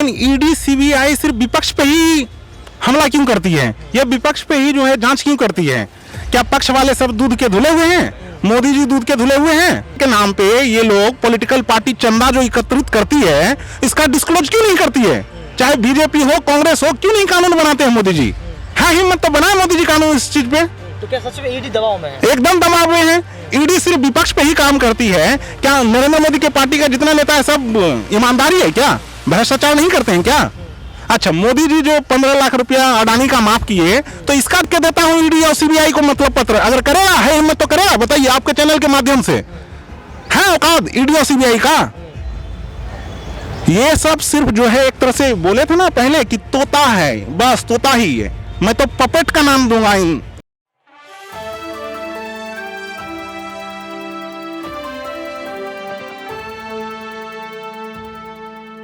ED CBI सिर्फ विपक्ष पे ही हमला क्यों करती है? या विपक्ष पे ही जो है जांच क्यों करती है? क्या पक्ष वाले सब दूध के धुले हुए हैं? मोदी जी दूध के धुले हुए हैं के नाम पे ये लोग पॉलिटिकल पार्टी चंदा जो एकत्रित करती है इसका डिस्क्लोज क्यों नहीं करती है? चाहे बीजेपी हो कांग्रेस हो, क्यों नहीं कानून बनाते हैं मोदी जी? हाँ, हिम्मत तो बनाए मोदी जी कानून इस चीज पे। तो क्या सच में ईडी दबाव में है? एकदम दबाव में है। ईडी सिर्फ विपक्ष पे ही काम करती है। क्या नरेंद्र मोदी के पार्टी का जितना नेता है सब ईमानदारी है क्या? भ्रष्टाचार नहीं करते हैं क्या? अच्छा, मोदी जी जो 15 लाख रुपया अडानी का माफ किए, तो इसका क्या देता हूँ ईडी और सीबीआई को मतलब पत्र? अगर करेगा, है हिम्मत तो करेगा, बताइए आपके चैनल के माध्यम से। है औकात ईडी और सीबीआई का? ये सब सिर्फ जो है एक तरह से बोले थे ना पहले कि तोता है, बस तोता ही है। मैं तो पपेट का नाम दूंगा इन।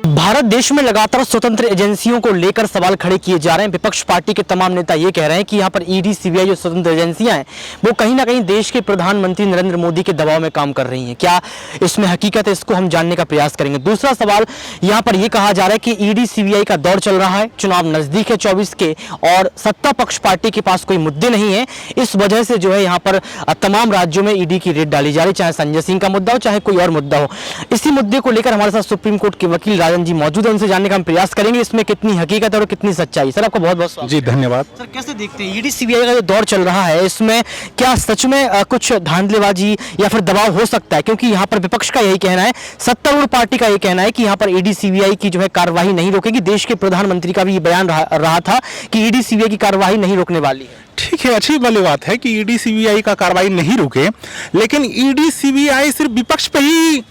भारत देश में लगातार स्वतंत्र एजेंसियों को लेकर सवाल खड़े किए जा रहे हैं। विपक्ष पार्टी के तमाम नेता ये कह रहे हैं कि यहाँ पर ईडी सीबीआई जो स्वतंत्र एजेंसियां हैं वो कहीं ना कहीं देश के प्रधानमंत्री नरेंद्र मोदी के दबाव में काम कर रही हैं। क्या इसमें हकीकत है? इसको हम जानने का प्रयास करेंगे। दूसरा सवाल, यहाँ पर यह कहा जा रहा है कि ईडी सीबीआई का दौर चल रहा है, चुनाव नजदीक है 24 के, और सत्ता पक्ष पार्टी के पास कोई मुद्दे नहीं है। इस वजह से जो है यहाँ पर तमाम राज्यों में ईडी की रेड डाली जा रही, चाहे संजय सिंह का मुद्दा हो चाहे कोई और मुद्दा हो। इसी मुद्दे को लेकर हमारे साथ सुप्रीम कोर्ट के वकील राजन जी मौजूद है, उनसे जानने का हम प्रयास करेंगे इसमें कितनी हकीकत है और कितनी सच्चाई। सर आपको बहुत बहुत स्वागत। जी धन्यवाद। सर कैसे देखते हैं ईडी सीबीआई का जो दौर चल रहा है, इसमें क्या सच में कुछ धांधलेबाजी या फिर दबाव हो सकता है? क्योंकि यहाँ पर विपक्ष का यही कहना है, सत्तारूढ़ पार्टी का यही कहना है कि यहाँ पर ईडी सीबीआई की जो है कार्रवाई नहीं रोकेगी। देश के प्रधानमंत्री का भी ये बयान रहा था कि ईडी सीबीआई की कार्रवाई नहीं रोकने वाली है। ठीक है, अच्छी वाली बात है कि ईडी सीबीआई का कार्रवाई नहीं रुके, लेकिन ईडी सीबीआई सिर्फ विपक्ष पे ही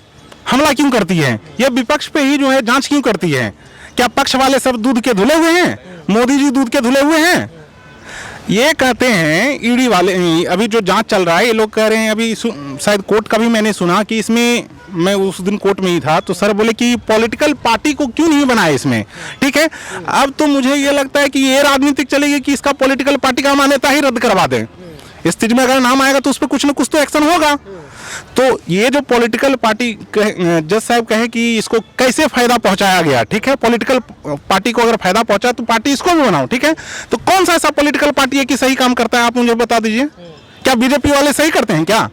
हमला क्यों करती है? या विपक्ष पे ही जो है जांच क्यों करती है? क्या पक्ष वाले सब दूध के धुले हुए हैं? मोदी जी दूध के धुले हुए हैं? ये कहते हैं ईडी वाले। अभी जो जांच चल रहा है, ये लोग कह रहे हैं, अभी शायद कोर्ट का भी मैंने सुना कि इसमें, मैं उस दिन कोर्ट में ही था, तो सर बोले कि पॉलिटिकल पार्टी को क्यों नहीं बनाया इसमें। ठीक है, अब तो मुझे ये लगता है कि ये राजनीतिक चलेगी कि इसका पॉलिटिकल पार्टी का मान्यता ही रद्द करवा दें। इस चीज में अगर नाम आएगा तो उस पर कुछ न कुछ तो एक्शन होगा। तो ये जो पॉलिटिकल पार्टी जज साहब कहे कि इसको कैसे फायदा पहुंचाया गया, ठीक है, पॉलिटिकल पार्टी को अगर फायदा पहुंचा तो पार्टी इसको भी बनाओ। ठीक है, तो कौन सा ऐसा पॉलिटिकल पार्टी है कि सही काम करता है? आप मुझे बता दीजिए। क्या बीजेपी वाले सही करते हैं क्या?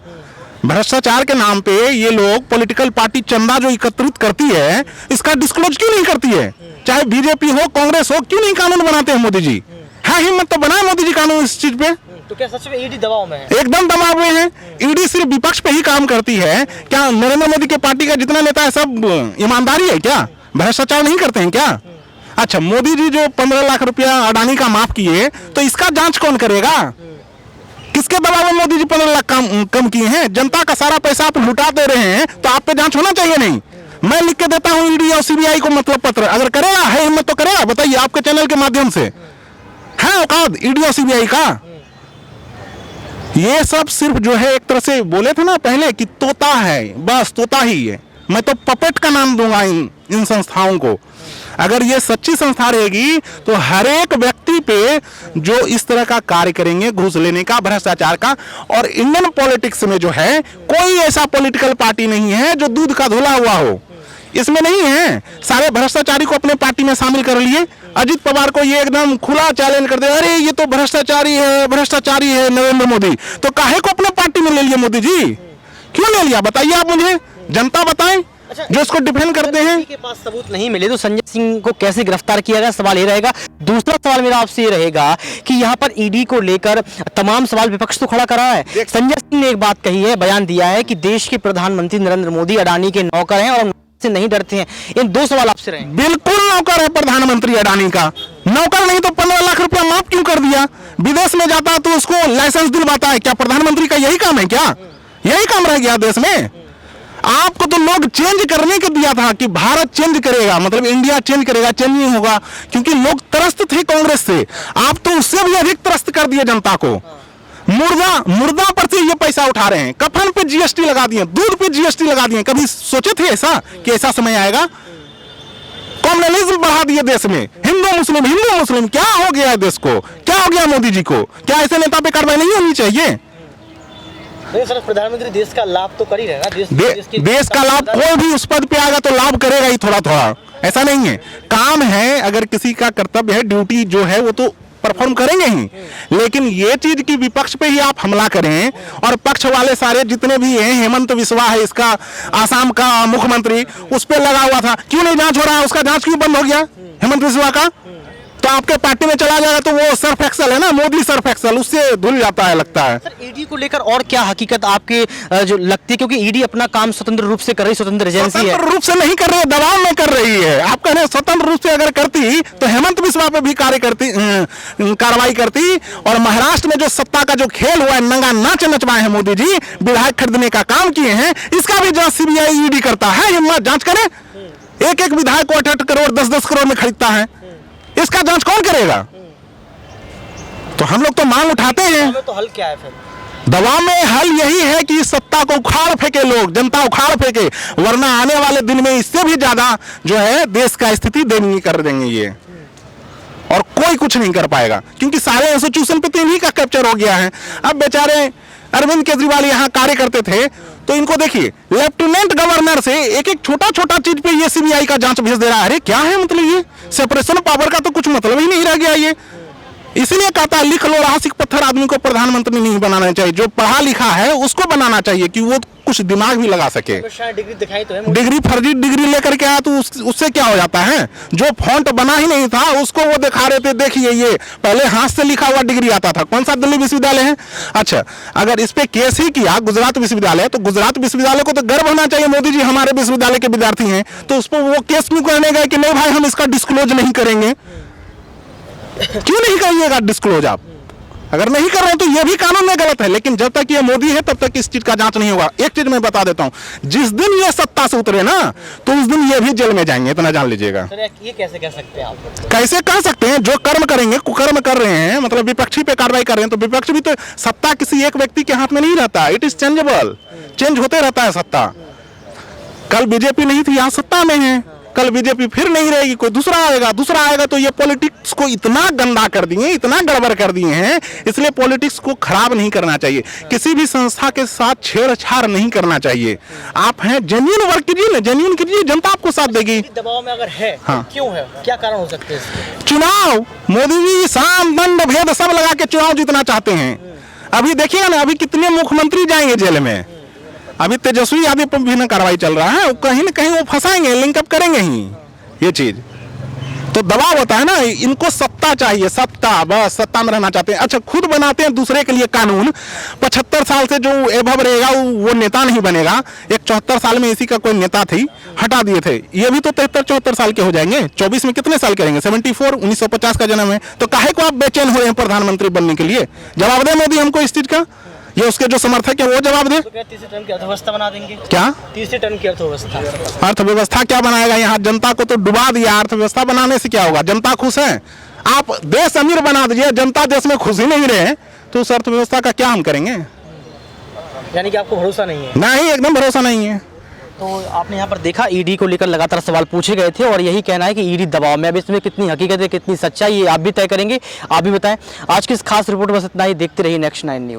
भ्रष्टाचार के नाम पे ये लोग पॉलिटिकल पार्टी चंदा जो एकत्रित करती है इसका डिस्क्लोज क्यों नहीं करती है? चाहे बीजेपी हो कांग्रेस हो, क्यों नहीं कानून बनाते हैं मोदी जी? हाँ, हिम्मत तो बनाए मोदी जी कानून इस चीज पे। तो क्या सच में ईडी दबाव में है? एकदम दबाव में है। ईडी सिर्फ विपक्ष पे ही काम करती है। क्या नरेंद्र मोदी के पार्टी का जितना नेता है सब ईमानदारी है क्या? भ्रष्टाचार नहीं करते हैं क्या? अच्छा, मोदी जी जो 15 लाख रुपया अडानी का माफ किए, तो इसका जांच कौन करेगा? किसके दबाव में मोदी जी 15 लाख कम किए हैं? जनता का सारा पैसा आप लुटा दे रहे हैं, तो आप पे जांच होना चाहिए नहीं? मैं लिख के देता हूँ ईडी और सीबीआई को मतलब पत्र। अगर करेगा, है हिम्मत तो करेगा, बताइए आपके चैनल के माध्यम से। है औकात ईडी और सीबीआई का? ये सब सिर्फ जो है एक तरह से बोले थे ना पहले कि तोता है, बस तोता ही है। मैं तो पपेट का नाम दूंगा इन संस्थाओं को। अगर ये सच्ची संस्था रहेगी तो हर एक व्यक्ति पे जो इस तरह का कार्य करेंगे, घूस लेने का, भ्रष्टाचार का, और इंडियन पॉलिटिक्स में जो है कोई ऐसा पॉलिटिकल पार्टी नहीं है जो दूध का धुला हुआ हो। इसमें नहीं है। सारे भ्रष्टाचारी को अपने पार्टी में शामिल कर लिए। अजित पवार को ये एकदम खुला चैलेंज कर दे, अरे ये तो भ्रष्टाचारी है नरेंद्र मोदी, तो काहे को अपने पार्टी में ले लिया मोदी जी? क्यों ले लिया बताइए आप मुझे, जनता बताएं। अच्छा, जो इसको डिफेंड करते हैं के पास सबूत नहीं मिले तो संजय सिंह को कैसे गिरफ्तार किया गया, सवाल ये रहेगा। दूसरा सवाल मेरा आपसे ये रहेगा कि यहाँ पर ईडी को लेकर तमाम सवाल विपक्ष तो खड़ा कर रहा है। संजय सिंह ने एक बात कही है, बयान दिया है कि देश के प्रधानमंत्री नरेंद्र मोदी अडानी के नौकर हैं और से नहीं डरते हैं। इन दो सवाल आपसे रहे। बिल्कुल नौकर है प्रधानमंत्री अडानी का। नौकर नहीं तो 15 लाख रुपया माफ क्यों कर दिया? विदेश में जाता तो उसको लाइसेंस दिलवाता है। क्या प्रधानमंत्री का यही काम है क्या? यही काम रह गया देश में? आपको तो लोग चेंज करने के दिया था कि भारत चेंज करेगा, मतलब इंडिया चेंज करेगा। चेंज नहीं होगा क्योंकि लोग त्रस्त थे कांग्रेस से। आप तो उससे भी अधिक त्रस्त कर दिए जनता को। मुर्दा पर से ये पैसा उठा रहे हैं, कफन पे जीएसटी लगा दिए, दूध पे जीएसटी लगा दिए। कभी सोचे थे ऐसा कि ऐसा समय आएगा? कम्युनलिज्म बढ़ा दिए देश में। हिंदू मुस्लिम क्या हो गया है देश को? क्या हो गया मोदी जी को? क्या ऐसे नेता पे कार्रवाई नहीं होनी चाहिए? सर, प्रधानमंत्री देश का लाभ तो कर ही रहे ना। देश का लाभ कोई भी उस पद पे आएगा तो लाभ करेगा ही थोड़ा थोड़ा। ऐसा नहीं है। काम है, अगर किसी का कर्तव्य है, ड्यूटी जो है वो तो परफॉर्म करेंगे ही, लेकिन ये चीज की विपक्ष पे ही आप हमला करें और पक्ष वाले सारे जितने भी हैं, हेमंत बिस्वा है इसका आसाम का मुख्यमंत्री, उस पे लगा हुआ था, क्यों नहीं जांच हो रहा है? उसका जांच क्यों बंद हो गया हेमंत बिस्वा का? तो आपके पार्टी में चला जाएगा तो वो सर्फ एक्सल है ना, मोदी सर्फ एक्सल, उससे धुल जाता है लगता है। सर ईडी को लेकर और क्या हकीकत आपके जो लगती है, क्योंकि ईडी अपना काम स्वतंत्र रूप से कर रही, स्वतंत्र एजेंसी है। स्वतंत्र रूप से नहीं कर रही है, दबाव में कर रही है। आप कह रहे हैं स्वतंत्र रूप से अगर करती तो हेमंत बिस्वा पे भी कार्रवाई करती। और महाराष्ट्र में जो सत्ता का जो खेल हुआ है, नंगा नाच नचवाए हैं मोदी जी, विधायक खरीदने का काम किए हैं, इसका भी जांच सीबीआई ईडी करता है। हिम्मत जांच करे, एक एक विधायक को 8-8 करोड़ 10-10 करोड़ में खरीदता है, इसका जांच कौन करेगा? तो हम लोग तो मांग उठाते हैं। तो हल क्या है फिर? दबाव में हल यही है कि इस सत्ता को उखाड़ फेंके लोग, जनता उखाड़ फेंके, वरना आने वाले दिन में इससे भी ज्यादा जो है देश का स्थिति दयनीय कर देंगे ये, और कोई कुछ नहीं कर पाएगा, क्योंकि सारे इंस्टीट्यूशन पे तो इन्हीं का कैप्चर हो गया है। अब बेचारे अरविंद केजरीवाल यहाँ कार्य करते थे, तो इनको देखिए, लेफ्टिनेंट गवर्नर से एक एक छोटा छोटा चीज पे ये सीबीआई का जांच भेज दे रहा है। अरे क्या है मतलब, ये सेपरेशन पावर का तो कुछ मतलब ही नहीं रह गया ये। इसलिए कहता है लिख लो, रासिक पत्थर आदमी को प्रधानमंत्री नहीं बनाना चाहिए, जो पढ़ा लिखा है उसको बनाना चाहिए कि वो कुछ दिमाग भी लगा सके। डिग्री दिखाई तो है, डिग्री फर्जी डिग्री लेकर के आया तो उससे क्या हो जाता है? जो फॉन्ट बना ही नहीं था उसको वो दिखा रहे थे, देखिए ये पहले हाथ से लिखा हुआ डिग्री आता था। कौन सा? दिल्ली विश्वविद्यालय है। अच्छा, अगर इस पे केस ही किया गुजरात विश्वविद्यालय, तो गुजरात विश्वविद्यालय को तो गर्व होना चाहिए, मोदी जी हमारे विश्वविद्यालय के विद्यार्थी हैं, तो उस पर वो केस क्यों करने गए कि नहीं भाई हम इसका डिस्क्लोज नहीं करेंगे? क्यों नहीं करिएगा डिस्क्लोज आप? अगर नहीं कर रहे हैं तो ये भी कानून में गलत है, लेकिन जब तक ये मोदी है तब तक इस चीज का जांच नहीं होगा। एक चीज मैं बता देता हूं, जिस दिन ये सत्ता से उतरे ना, तो उस दिन ये भी जेल में जाएंगे, इतना जान लीजिएगा। ये कैसे कह सकते हैं आप? कैसे कह सकते हैं? जो कर्म करेंगे, कुकर्म कर रहे हैं, मतलब विपक्षी पे कार्रवाई कर रहे हैं, तो विपक्ष भी तो, सत्ता किसी एक व्यक्ति के हाथ में नहीं रहता, इट इज चेंजेबल, चेंज होते रहता है सत्ता। कल बीजेपी नहीं थी, यहाँ सत्ता में है, कल बीजेपी फिर नहीं रहेगी, कोई दूसरा आएगा, तो ये पॉलिटिक्स को इतना गंदा कर दिए, इतना गड़बड़ कर दिए हैं, इसलिए पॉलिटिक्स को खराब नहीं करना चाहिए, किसी भी संस्था के साथ छेड़छाड़ नहीं करना चाहिए। आप हैं, जेन्युइन वर्क कीजिए ना, जेन्युइन कीजिए, जनता आपको साथ देगी। दबाव में अगर है, हाँ, क्यों है, क्या कारण हो सकते हैं? चुनाव, मोदी जी साम दंड भेद सब लगा के चुनाव जीतना चाहते हैं। अभी देखिए ना, अभी कितने मुख्यमंत्री जाएंगे जेल में, अभी तेजस्वी यादव पर भी ना कार्रवाई चल रहा है, कहीं ना कहीं वो फंसाएंगे, लिंकअप करेंगे ही ये चीज। तो दबाव होता है ना, इनको सत्ता चाहिए, सत्ता, बस सत्ता में रहना चाहते हैं। अच्छा, खुद बनाते हैं दूसरे के लिए कानून, 75 साल से जो एभव रहेगा वो नेता नहीं बनेगा। एक 74 साल में इसी का कोई नेता थी, हटा दिए थे, ये भी तो 73-74 साल के हो जाएंगे, 24 में कितने साल करेंगे? 74, 1950 का जन्म है, तो काहे को आप बेचैन हो रहे हैं प्रधानमंत्री बनने के लिए? जवाब दे मोदी हमको इस चीज का, ये उसके जो समर्थक है वो जवाब दे। तो क्या तीसरे टर्म की अर्थव्यवस्था बना देंगे? क्या तीसरे टर्म की अर्थव्यवस्था? अर्थव्यवस्था क्या बनाएगा? यहाँ जनता को तो डुबा दिया, अर्थव्यवस्था बनाने से क्या होगा? जनता खुश है? आप देश अमीर बना दीजिए, जनता देश में खुश ही नहीं रहे, तो उस अर्थव्यवस्था का क्या हम करेंगे? यानी कि आपको भरोसा नहीं है? नहीं, एकदम भरोसा नहीं है। तो आपने यहाँ पर देखा, ईडी को लेकर लगातार सवाल पूछे गए थे और यही कहना है कि ईडी दबाव में। अब इसमें कितनी हकीकत है, कितनी सच्चाई, ये आप भी तय करेंगे, आप भी बताएं। आज की इस खास रिपोर्ट बस इतना ही, देखते रहिए नेक्स्ट 9 न्यूज।